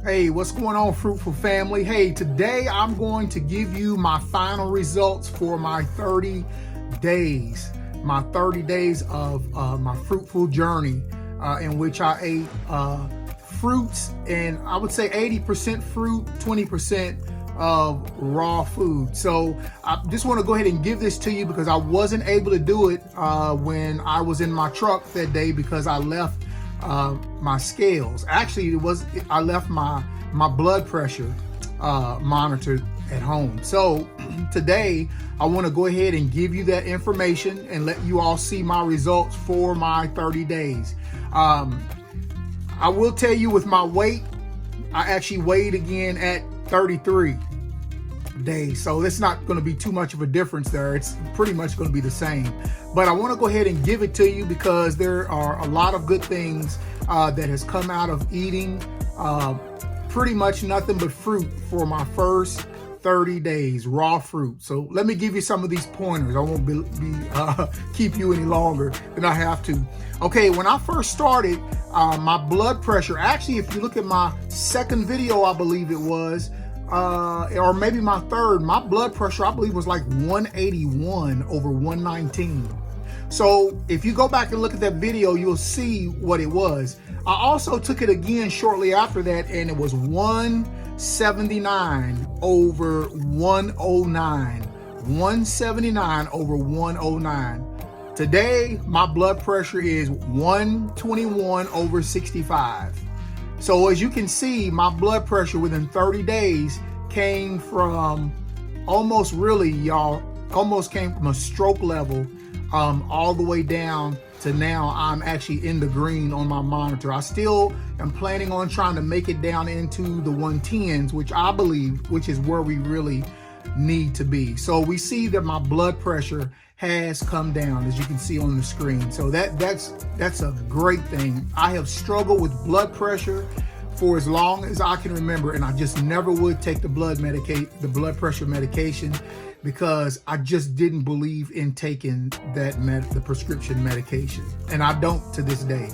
Hey, what's going on, Fruitful family? Hey, today I'm going to give you my final results for my 30 days. My 30 days of my fruitful journey in which I ate fruits, and I would say 80% fruit, 20% of raw food. So I just want to go ahead and give this to you because I wasn't able to do it when I was in my truck that day because I left my scales. Actually, I left my blood pressure monitored at home. So today I want to go ahead and give you that information and let you all see my results for my 30 days. I will tell you with my weight, I actually weighed again at 33 days. So it's not going to be too much of a difference there. It's pretty much going to be the same. But I want to go ahead and give it to you because there are a lot of good things that has come out of eating pretty much nothing but fruit for my first 30 days, raw fruit. So let me give you some of these pointers. I won't keep you any longer than I have to. Okay, when I first started, my blood pressure, actually, if you look at my second video, I believe it was, or maybe my third, my blood pressure, I believe, was like 181 over 119. So if you go back and look at that video, you'll see what it was. I also took it again shortly after that, and it was 179 over 109. 179 over 109. Today, my blood pressure is 121 over 65. So as you can see, my blood pressure within 30 days came from almost came from a stroke level all the way down to now I'm actually in the green on my monitor. I still am planning on trying to make it down into the 110s, which I believe, which is where we really need to be. So we see that my blood pressure has come down, as you can see on the screen. So that's a great thing. I have struggled with blood pressure for as long as I can remember, and I just never would take the blood pressure medication because I just didn't believe in taking the prescription medication. And I don't to this day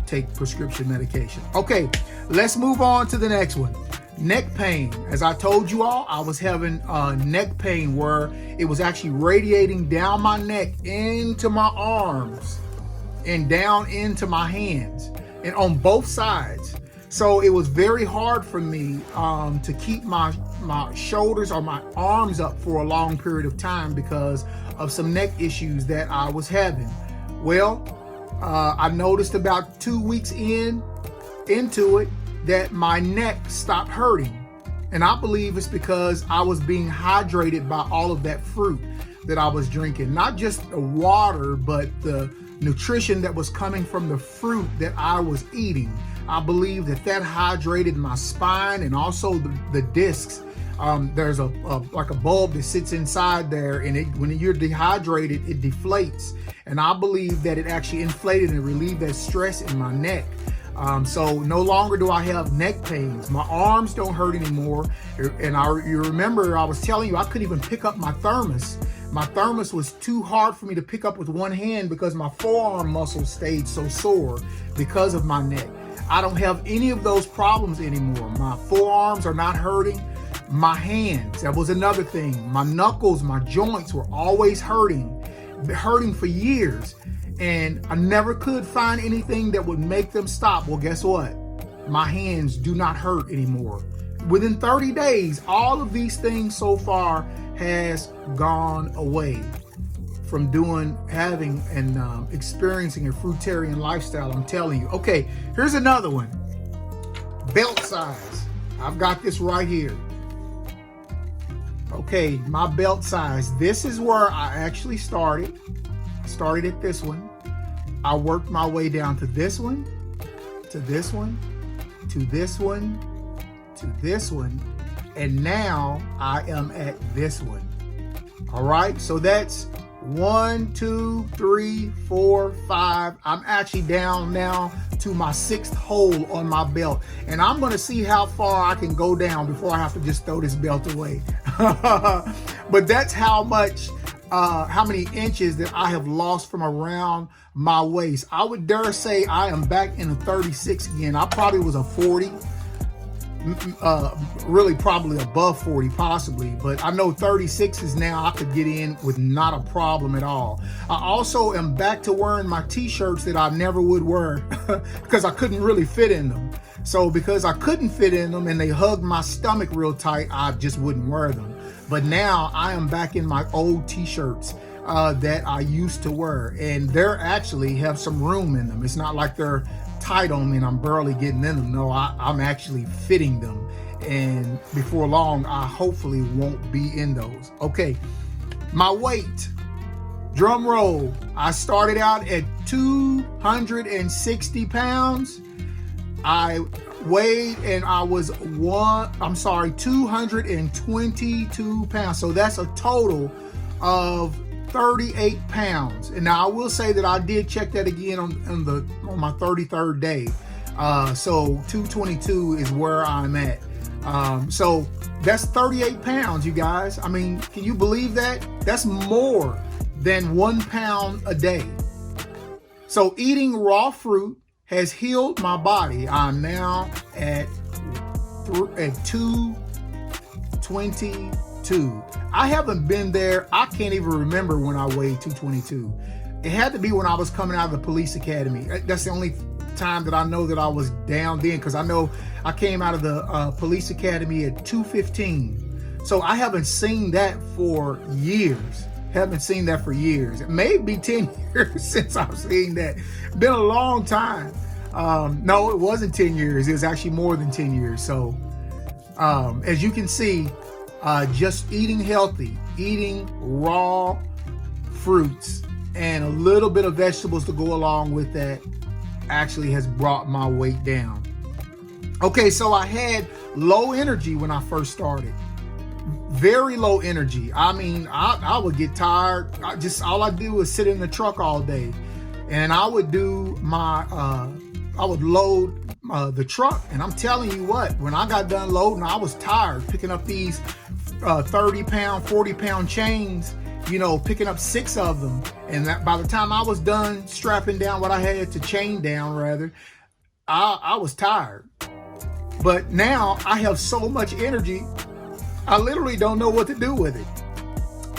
take prescription medication. Okay, let's move on to the next one. Neck pain. As I told you all, I was having neck pain where it was actually radiating down my neck into my arms and down into my hands and on both sides. So it was very hard for me to keep my shoulders or my arms up for a long period of time because of some neck issues that I was having. Well, I noticed about 2 weeks into it that my neck stopped hurting. And I believe it's because I was being hydrated by all of that fruit that I was drinking. Not just the water, but the nutrition that was coming from the fruit that I was eating. I believe that hydrated my spine and also the discs. There's like a bulb that sits inside there, and when you're dehydrated, it deflates. And I believe that it actually inflated and relieved that stress in my neck. So no longer do I have neck pains. My arms don't hurt anymore. And you remember I was telling you I couldn't even pick up my thermos. My thermos was too hard for me to pick up with one hand because my forearm muscles stayed so sore because of my neck. I don't have any of those problems anymore. My forearms are not hurting. My hands, that was another thing. My knuckles, my joints were always hurting for years. And I never could find anything that would make them stop. Well, guess what? My hands do not hurt anymore. Within 30 days, all of these things so far has gone away from having and experiencing a fruitarian lifestyle, I'm telling you. Okay, here's another one. Belt size. I've got this right here. Okay, my belt size. This is where I actually started. I started at this one. I worked my way down to this one, to this one, to this one, to this one, and now I am at this one. All right, so that's 1, 2, 3, 4, 5. I'm actually down now to my 6th hole on my belt. And I'm gonna see how far I can go down before I have to just throw this belt away. But that's how many inches that I have lost from around my waist. I would dare say I am back in a 36 again. I probably was a 40. really probably above 40 possibly, but I know 36s now I could get in with not a problem at all. I also am back to wearing my t-shirts that I never would wear because I couldn't really fit in them. So because I couldn't fit in them and they hugged my stomach real tight, I just wouldn't wear them. But now I am back in my old t-shirts that I used to wear, and they're actually have some room in them. It's not like they're tight on me and I'm barely getting in them. No, I'm actually fitting them, and before long I hopefully won't be in those. Okay, my weight, drum roll, I started out at 260 pounds. I weighed and I was 222 pounds. So that's a total of 38 pounds. And now I will say that I did check that again on my 33rd day. So 222 is where I'm at. So that's 38 pounds, you guys. I mean, can you believe that? That's more than 1 pound a day. So eating raw fruit has healed my body. I'm now at 222. I haven't been there. I can't even remember when I weighed 222. It had to be when I was coming out of the police academy. That's the only time that I know that I was down then, because I know I came out of the police academy at 215. So I haven't seen that for years. Haven't seen that for years. It may be 10 years since I've seen that. Been a long time. No, it wasn't 10 years. It was actually more than 10 years. So as you can see, just eating healthy, eating raw fruits and a little bit of vegetables to go along with that actually has brought my weight down. Okay, so I had low energy when I first started. Very low energy. I mean, I would get tired. All I do was sit in the truck all day, and I would do my I would load the truck, and I'm telling you what, when I got done loading, I was tired picking up these 30-pound, 40-pound chains, you know, picking up 6 of them. And that by the time I was done strapping down what I had to chain down, rather, I was tired. But now I have so much energy, I literally don't know what to do with it.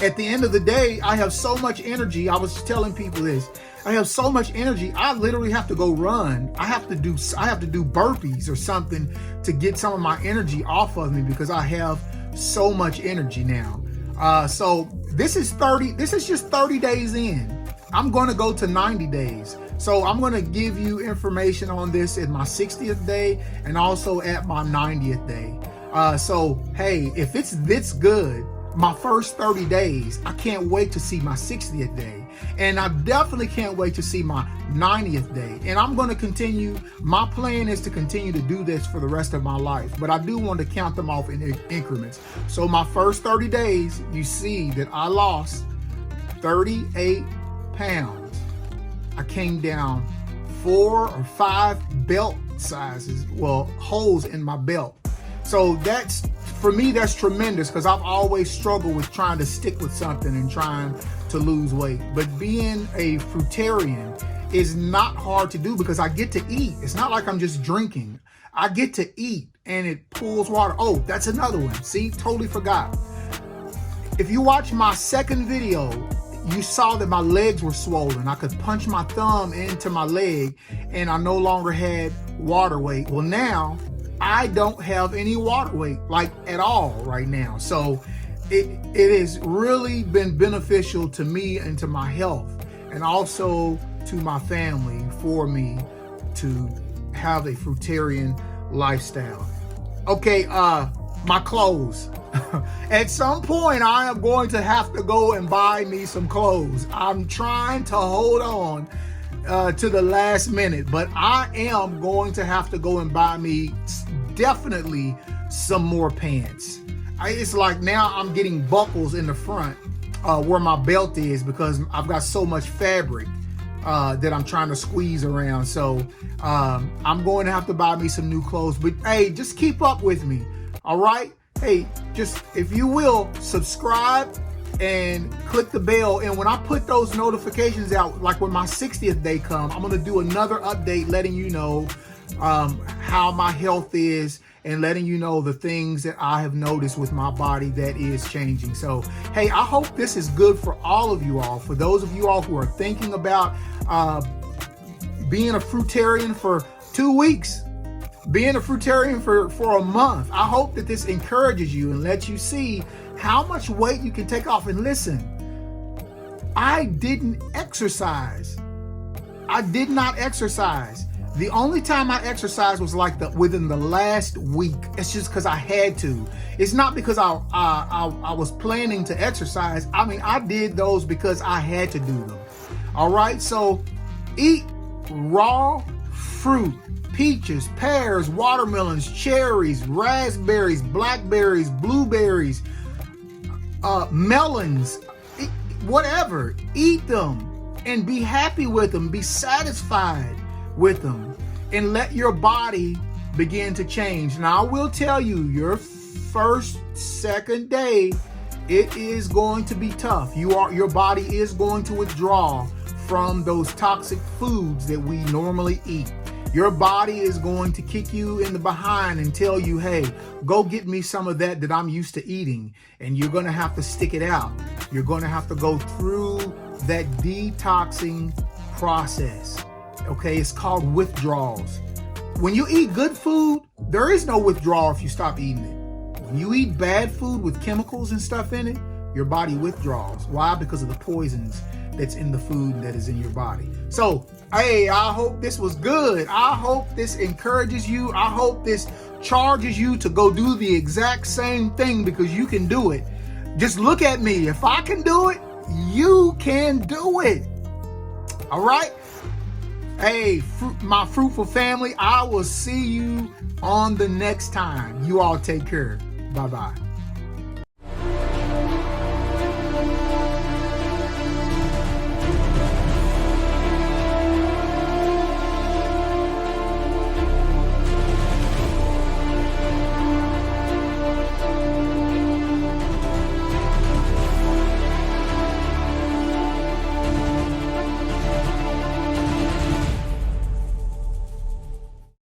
At the end of the day, I have so much energy. I was telling people this. I have so much energy. I literally have to go run. I have to do burpees or something to get some of my energy off of me, because I have so much energy now. So this is just 30 days in. I'm going to go to 90 days. So I'm going to give you information on this at my 60th day and also at my 90th day. So, hey, if it's this good, my first 30 days, I can't wait to see my 60th day. And I definitely can't wait to see my 90th day. And I'm going to continue. My plan is to continue to do this for the rest of my life. But I do want to count them off in increments. So my first 30 days, you see that I lost 38 pounds. I came down 4 or 5 belt sizes, well, holes in my belt. So that's, for me, that's tremendous, because I've always struggled with trying to stick with something and trying to lose weight. But being a fruitarian is not hard to do, because I get to eat. It's not like I'm just drinking. I get to eat, and it pulls water. Oh, that's another one. See, totally forgot. If you watch my second video, you saw that my legs were swollen. I could punch my thumb into my leg and I no longer had water weight. Well, now I don't have any water weight, like, at all right now. So it has really been beneficial to me and to my health, and also to my family, for me to have a fruitarian lifestyle. Okay, my clothes. At some point, I am going to have to go and buy me some clothes. I'm trying to hold on to the last minute, but I am going to have to go and buy me definitely some more pants. It's like now I'm getting buckles in the front where my belt is, because I've got so much fabric that I'm trying to squeeze around. So I'm going to have to buy me some new clothes. But hey, just keep up with me, all right? Hey, just, if you will, subscribe and click the bell. And when I put those notifications out, like when my 60th day comes, I'm going to do another update letting you know how my health is and letting you know the things that I have noticed with my body that is changing. So, hey, I hope this is good for all of you all. For those of you all who are thinking about being a fruitarian for 2 weeks, being a fruitarian for a month, I hope that this encourages you and lets you see how much weight you can take off. And listen, I didn't exercise. I did not exercise. The only time I exercised was like within the last week. It's just because I had to. It's not because I was planning to exercise. I mean, I did those because I had to do them. All right, so eat raw fruit, peaches, pears, watermelons, cherries, raspberries, blackberries, blueberries, melons, whatever. Eat them and be happy with them. Be satisfied with them and let your body begin to change. Now, I will tell you, your first, second day, it is going to be tough. Your body is going to withdraw from those toxic foods that we normally eat. Your body is going to kick you in the behind and tell you, hey, go get me some of that I'm used to eating. And you're going to have to stick it out. You're going to have to go through that detoxing process. Okay, it's called withdrawals. When you eat good food, there is no withdrawal if you stop eating it. When you eat bad food with chemicals and stuff in it, your body withdraws. Why? Because of the poisons that's in the food that is in your body. So, hey, I hope this was good. I hope this encourages you. I hope this charges you to go do the exact same thing, because you can do it. Just look at me. If I can do it, you can do it. All right? Hey, my fruitful family, I will see you on the next time. You all take care. Bye-bye.